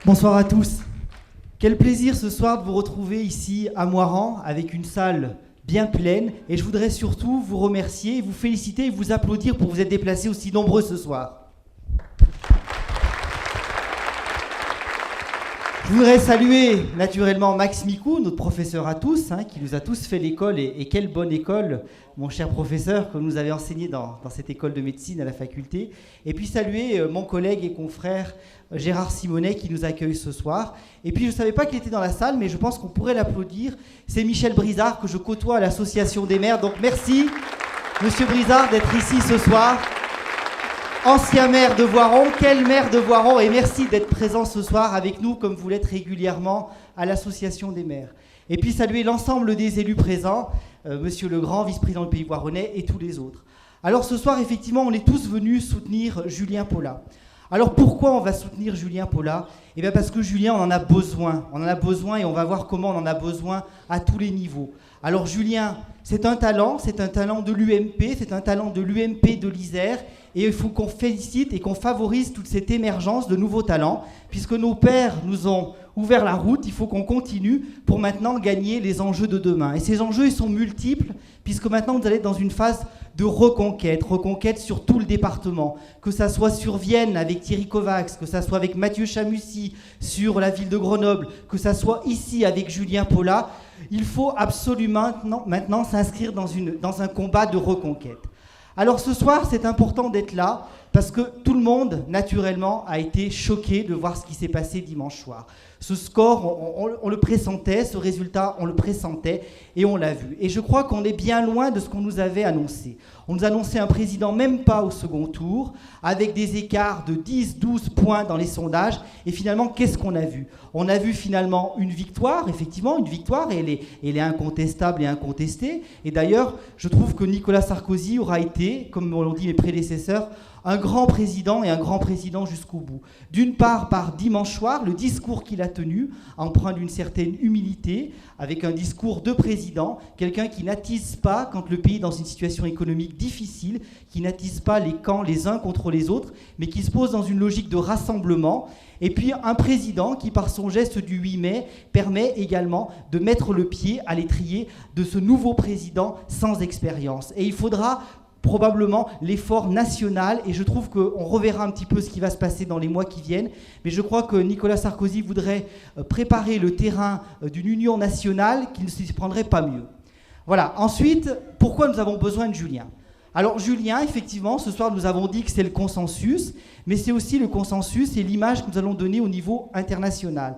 Bonsoir à tous. Quel plaisir ce soir de vous retrouver ici à Moirans avec une salle bien pleine. Et je voudrais surtout vous remercier, vous féliciter et vous applaudir pour vous être déplacés aussi nombreux ce soir. Je voudrais saluer naturellement Max Micou, notre professeur à tous, qui nous a tous fait l'école. Et quelle bonne école, mon cher professeur, que nous avez enseigné dans cette école de médecine à la faculté. Et puis saluer mon collègue et confrère Gérard Simonet qui nous accueille ce soir. Et puis je ne savais pas qu'il était dans la salle, mais je pense qu'on pourrait l'applaudir. C'est Michel Brizard que je côtoie à l'Association des maires. Donc merci, Monsieur Brizard, d'être ici ce soir. Ancien maire de Voiron, quel maire de Voiron, et merci d'être présent ce soir avec nous comme vous l'êtes régulièrement à l'Association des maires. Et puis saluer l'ensemble des élus présents, Monsieur Legrand, vice-président du Pays voironnais, et tous les autres. Alors ce soir, effectivement, on est tous venus soutenir Julien Paulat. Alors pourquoi on va soutenir Julien Paulat ? Eh bien parce que Julien, on en a besoin. On en a besoin et on va voir comment on en a besoin à tous les niveaux. Alors Julien, c'est un talent de l'UMP, c'est un talent de l'UMP de l'Isère. Et il faut qu'on félicite et qu'on favorise toute cette émergence de nouveaux talents, puisque nos pères nous ont ouvert la route, il faut qu'on continue pour maintenant gagner les enjeux de demain. Et ces enjeux, ils sont multiples, puisque maintenant vous allez être dans une phase de reconquête sur tout le département, que ça soit sur Vienne avec Thierry Kovacs, que ça soit avec Mathieu Chamussy sur la ville de Grenoble, que ça soit ici avec Julien Paulat. Il faut absolument maintenant s'inscrire dans un combat de reconquête. Alors ce soir, c'est important d'être là parce que tout le monde, naturellement, a été choqué de voir ce qui s'est passé dimanche soir. Ce score, on le pressentait, ce résultat, on le pressentait et on l'a vu. Et je crois qu'on est bien loin de ce qu'on nous avait annoncé. On nous annonçait un président même pas au second tour, avec des écarts de 10, 12 points dans les sondages. Et finalement, qu'est-ce qu'on a vu ? On a vu finalement une victoire, effectivement, une victoire, et elle est incontestable et incontestée. Et d'ailleurs, je trouve que Nicolas Sarkozy aura été, comme l'ont dit mes prédécesseurs, un grand président et un grand président jusqu'au bout. D'une part, par dimanche soir, le discours qu'il a tenu, empreint d'une certaine humilité, avec un discours de président, quelqu'un qui n'attise pas, quand le pays est dans une situation économique difficile, qui n'attise pas les camps les uns contre les autres, mais qui se pose dans une logique de rassemblement. Et puis un président qui, par son geste du 8 mai, permet également de mettre le pied à l'étrier de ce nouveau président sans expérience. Et il faudra probablement l'effort national, et je trouve qu'on reverra un petit peu ce qui va se passer dans les mois qui viennent, mais je crois que Nicolas Sarkozy voudrait préparer le terrain d'une union nationale qui ne s'y prendrait pas mieux. Voilà. Ensuite, pourquoi nous avons besoin de Julien ? Alors Julien, effectivement, ce soir nous avons dit que c'est le consensus, mais c'est aussi le consensus et l'image que nous allons donner au niveau international.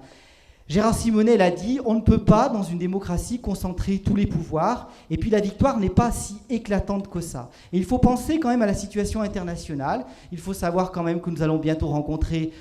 Gérard Simonet l'a dit, on ne peut pas, dans une démocratie, concentrer tous les pouvoirs, et puis la victoire n'est pas si éclatante que ça. Et il faut penser quand même à la situation internationale. Il faut savoir quand même que nous allons bientôt rencontrer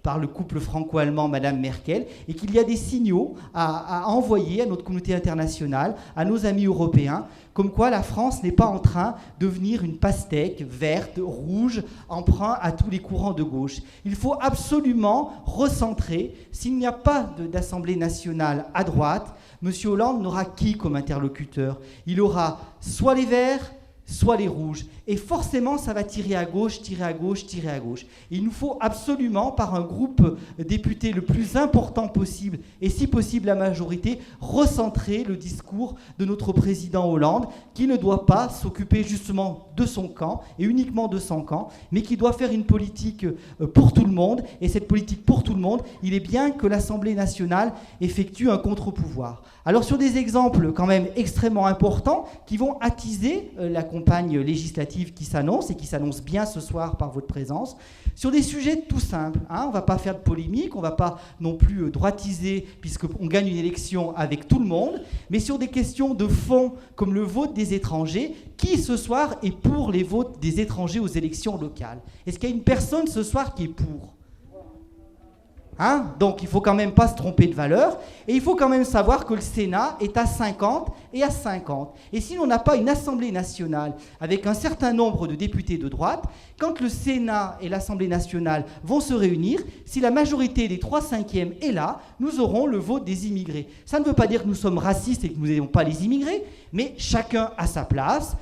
par le couple franco-allemand Madame Merkel, et qu'il y a des signaux à envoyer à notre communauté internationale, à nos amis européens, comme quoi la France n'est pas en train de devenir une pastèque verte, rouge, emprunt à tous les courants de gauche. Il faut absolument recentrer. S'il n'y a pas d'Assemblée nationale à droite, M. Hollande n'aura qui comme interlocuteur ? Il aura soit les Verts, soit les rouges. Et forcément, ça va tirer à gauche, tirer à gauche, tirer à gauche. Et il nous faut absolument, par un groupe député le plus important possible, et si possible la majorité, recentrer le discours de notre président Hollande, qui ne doit pas s'occuper justement de son camp, et uniquement de son camp, mais qui doit faire une politique pour tout le monde. Et cette politique pour tout le monde, il est bien que l'Assemblée nationale effectue un contre-pouvoir. Alors sur des exemples quand même extrêmement importants, qui vont attiser la campagne législative qui s'annonce, et qui s'annonce bien ce soir par votre présence, sur des sujets tout simples. On ne va pas faire de polémique, on ne va pas non plus droitiser, puisqu'on gagne une élection avec tout le monde, mais sur des questions de fond, comme le vote des étrangers. Qui ce soir est pour les votes des étrangers aux élections locales ? Est-ce qu'il y a une personne ce soir qui est pour ? Donc il ne faut quand même pas se tromper de valeur, et il faut quand même savoir que le Sénat est à 50 et à 50. Et si l'on n'a pas une Assemblée nationale avec un certain nombre de députés de droite, quand le Sénat et l'Assemblée nationale vont se réunir, si la majorité des 3/5 est là, nous aurons le vote des immigrés. Ça ne veut pas dire que nous sommes racistes et que nous n'aimons pas les immigrés, mais chacun à sa place.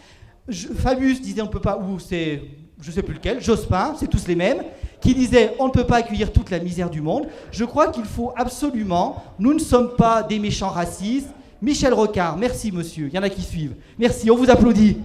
Fabius disait on ne peut pas, ou c'est, je ne sais plus lequel, Jospin, c'est tous les mêmes. qui disait « On ne peut pas accueillir toute la misère du monde ». Je crois qu'il faut absolument, nous ne sommes pas des méchants racistes. Michel Rocard, merci monsieur, il y en a qui suivent. Merci, on vous applaudit.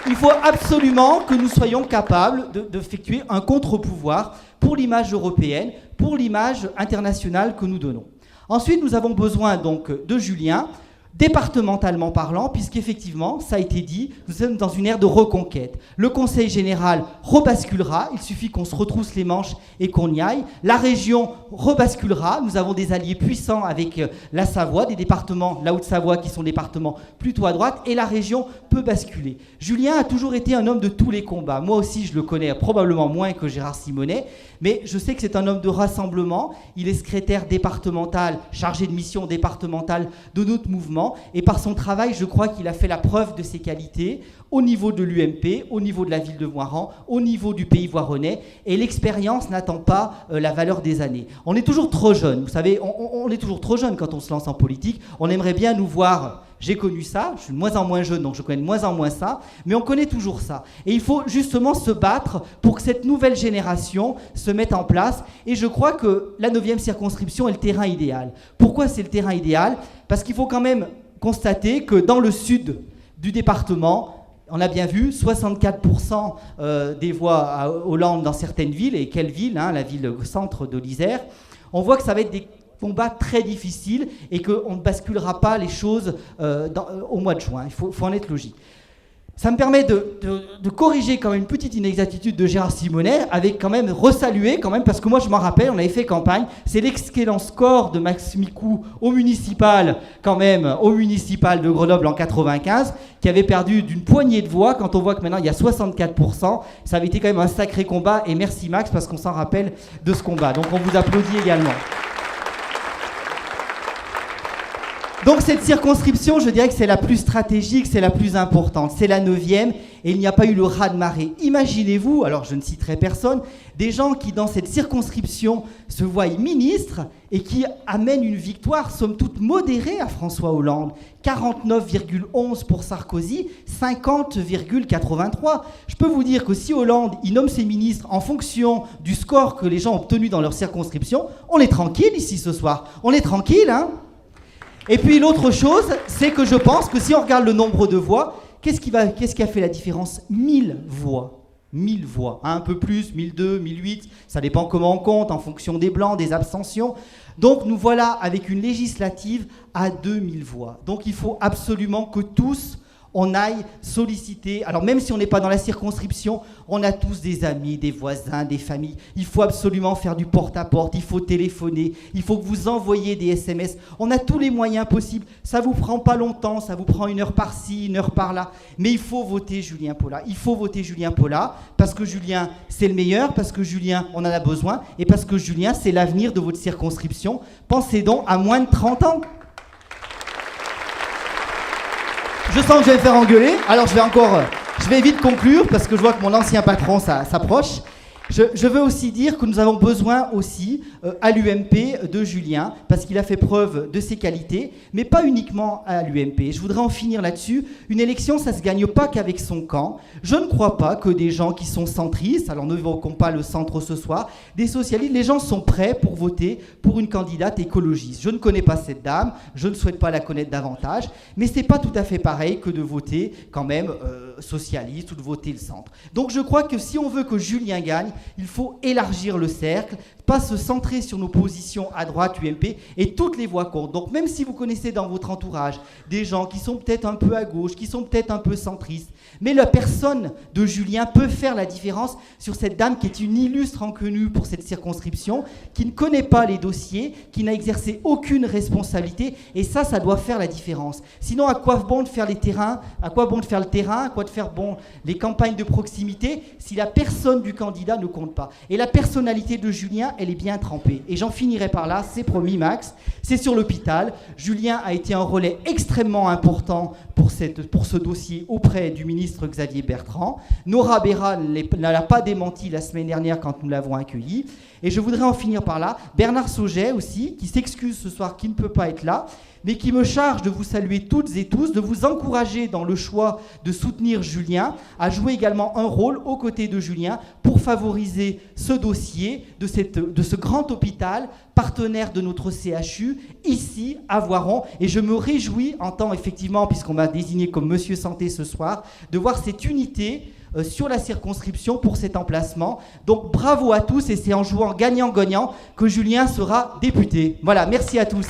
Il faut absolument que nous soyons capables d'effectuer un contre-pouvoir pour l'image européenne, pour l'image internationale que nous donnons. Ensuite, nous avons besoin donc de Julien, départementalement parlant, puisqu'effectivement, ça a été dit, nous sommes dans une ère de reconquête. Le Conseil général rebasculera, il suffit qu'on se retrousse les manches et qu'on y aille. La région rebasculera, nous avons des alliés puissants avec la Savoie, des départements, la Haute-Savoie qui sont départements plutôt à droite, et la région peut basculer. Julien a toujours été un homme de tous les combats. Moi aussi, je le connais probablement moins que Gérard Simonet, mais je sais que c'est un homme de rassemblement. Il est secrétaire départemental, chargé de mission départementale de notre mouvement. Et par son travail, je crois qu'il a fait la preuve de ses qualités au niveau de l'UMP, au niveau de la ville de Voiran, au niveau du Pays voironnais. Et l'expérience n'attend pas la valeur des années. On est toujours trop jeune. Vous savez, on est toujours trop jeune quand on se lance en politique. On aimerait bien nous voir... J'ai connu ça, je suis de moins en moins jeune, donc je connais de moins en moins ça, mais on connaît toujours ça. Et il faut justement se battre pour que cette nouvelle génération se mette en place. Et je crois que la 9e circonscription est le terrain idéal. Pourquoi c'est le terrain idéal ? Parce qu'il faut quand même constater que dans le sud du département, on a bien vu, 64% des voix à Hollande dans certaines villes, et quelle ville, hein, la ville centre de l'Isère, on voit que ça va être des combat très difficile et qu'on ne basculera pas les choses au mois de juin. Il faut en être logique. Ça me permet de corriger quand même une petite inexactitude de Gérard Simonet, avec quand même resaluer quand même, parce que moi je m'en rappelle, on avait fait campagne, c'est l'excellent score de Max Micou au municipal, quand même, au municipal de Grenoble en 95, qui avait perdu d'une poignée de voix. Quand on voit que maintenant il y a 64%, ça avait été quand même un sacré combat, et merci Max, parce qu'on s'en rappelle de ce combat. Donc on vous applaudit également. Donc cette circonscription, je dirais que c'est la plus stratégique, c'est la plus importante. C'est la 9e et il n'y a pas eu le raz-de-marée. Imaginez-vous, alors je ne citerai personne, des gens qui dans cette circonscription se voient ministres et qui amènent une victoire somme toute modérée à François Hollande. 49,11 pour Sarkozy, 50,83. Je peux vous dire que si Hollande il nomme ses ministres en fonction du score que les gens ont obtenu dans leur circonscription, on est tranquille ici ce soir. On est tranquille, hein ? Et puis l'autre chose, c'est que je pense que si on regarde le nombre de voix, qu'est-ce qui a fait la différence ? 1000 voix. 1000 voix. Un peu plus, 1002, 1008, ça dépend comment on compte, en fonction des blancs, des abstentions. Donc nous voilà avec une législative à 2000 voix. Donc il faut absolument que tous... on aille solliciter, alors même si on n'est pas dans la circonscription, on a tous des amis, des voisins, des familles. Il faut absolument faire du porte-à-porte, il faut téléphoner, il faut que vous envoyiez des SMS. On a tous les moyens possibles. Ça ne vous prend pas longtemps, ça vous prend 1 heure par-ci, 1 heure par-là. Mais il faut voter Julien Paulat. Il faut voter Julien Paulat parce que Julien, c'est le meilleur, parce que Julien, on en a besoin, et parce que Julien, c'est l'avenir de votre circonscription. Pensez donc à moins de 30 ans. Je sens que je vais me faire engueuler, alors je vais vite conclure parce que je vois que mon ancien patron s'approche. Je veux aussi dire que nous avons besoin aussi à l'UMP de Julien parce qu'il a fait preuve de ses qualités, mais pas uniquement à l'UMP. Je voudrais en finir là-dessus. Une élection, ça ne se gagne pas qu'avec son camp. Je ne crois pas que des gens qui sont centristes, alors n'évoquons pas le centre ce soir, des socialistes, les gens sont prêts pour voter pour une candidate écologiste. Je ne connais pas cette dame, je ne souhaite pas la connaître davantage, mais ce n'est pas tout à fait pareil que de voter quand même socialiste ou de voter le centre. Donc je crois que si on veut que Julien gagne, il faut élargir le cercle, pas se centrer sur nos positions à droite, UMP, et toutes les voix comptent. Donc même si vous connaissez dans votre entourage des gens qui sont peut-être un peu à gauche, qui sont peut-être un peu centristes, mais la personne de Julien peut faire la différence sur cette dame qui est une illustre inconnue pour cette circonscription, qui ne connaît pas les dossiers, qui n'a exercé aucune responsabilité, et ça doit faire la différence. Sinon, à quoi bon de faire les terrains, à quoi bon de faire le terrain, à quoi de faire les campagnes de proximité, si la personne du candidat ne compte pas. Et la personnalité de Julien, elle est bien trempée. Et j'en finirai par là, c'est promis Max, c'est sur l'hôpital. Julien a été un relais extrêmement important pour ce dossier auprès du ministre Xavier Bertrand. Nora Béra ne l'a pas démenti la semaine dernière quand nous l'avons accueilli. Et je voudrais en finir par là. Bernard Sauget aussi, qui s'excuse ce soir, qui ne peut pas être là, mais qui me charge de vous saluer toutes et tous, de vous encourager dans le choix de soutenir Julien, à jouer également un rôle aux côtés de Julien pour favoriser ce dossier de ce grand hôpital, partenaire de notre CHU, ici à Voiron. Et je me réjouis, en tant effectivement, puisqu'on m'a désigné comme Monsieur Santé ce soir, de voir cette unité sur la circonscription pour cet emplacement. Donc bravo à tous, et c'est en jouant gagnant-gagnant que Julien sera député. Voilà, merci à tous.